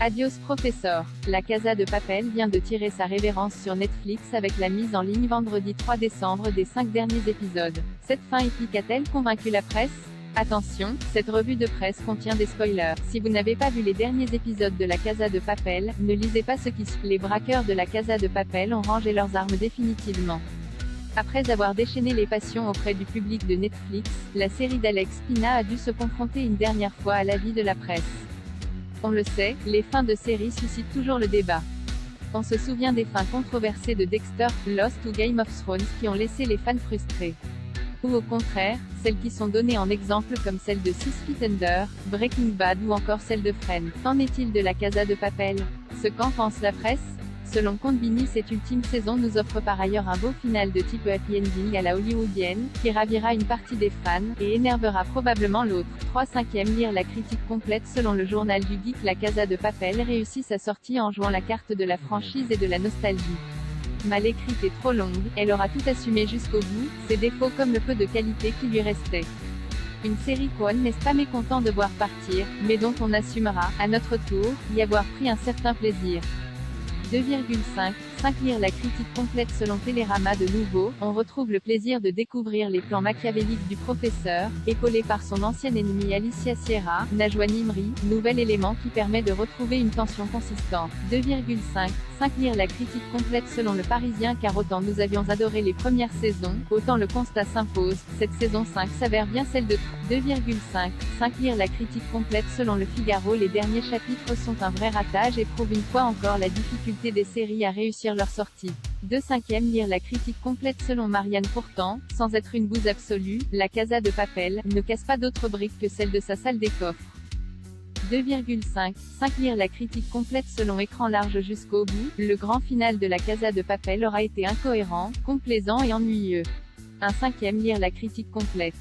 Adios Professor. La Casa de Papel vient de tirer sa révérence sur Netflix avec la mise en ligne vendredi 3 décembre des 5 derniers épisodes. Cette fin épique a-t-elle convaincu la presse? Attention, cette revue de presse contient des spoilers. Si vous n'avez pas vu les derniers épisodes de la Casa de Papel, ne lisez pas ce qui suit. Les braqueurs de la Casa de Papel ont rangé leurs armes définitivement. Après avoir déchaîné les passions auprès du public de Netflix, la série d'Alex Pina a dû se confronter une dernière fois à l'avis de la presse. On le sait, les fins de série suscitent toujours le débat. On se souvient des fins controversées de Dexter, Lost ou Game of Thrones qui ont laissé les fans frustrés. Ou au contraire, celles qui sont données en exemple comme celle de 6 Feet Under, Breaking Bad ou encore celle de Friends. Qu'en est-il de la Casa de Papel? Ce qu'en pense la presse? Selon Conbini, cette ultime saison nous offre par ailleurs un beau final de type happy ending à la hollywoodienne, qui ravira une partie des fans, et énervera probablement l'autre. 3/5 lire la critique complète. Selon le journal du geek, la Casa de Papel réussit sa sortie en jouant la carte de la franchise et de la nostalgie. Mal écrite et trop longue, elle aura tout assumé jusqu'au bout, ses défauts comme le peu de qualité qui lui restait. Une série qu'on n'est pas mécontent de voir partir, mais dont on assumera, à notre tour, y avoir pris un certain plaisir. 2,5 lire la critique complète. Selon Télérama, de nouveau, on retrouve le plaisir de découvrir les plans machiavéliques du professeur, épaulé par son ancienne ennemie Alicia Sierra, Najwa Nimri, nouvel élément qui permet de retrouver une tension consistante. 2,5 lire la critique complète. Selon le Parisien, car autant nous avions adoré les premières saisons, autant le constat s'impose, cette saison 5 s'avère bien celle de 2,5 lire la critique complète. Selon le Figaro, les derniers chapitres sont un vrai ratage et prouvent une fois encore la difficulté des séries à réussir leur sortie. 2/5 lire la critique complète. Selon Marianne, pourtant, sans être une bouse absolue, la Casa de Papel ne casse pas d'autres briques que celle de sa salle des coffres. 2,5 lire la critique complète. Selon Écran large, jusqu'au bout, le grand final de la Casa de Papel aura été incohérent, complaisant et ennuyeux. 1/5 lire la critique complète.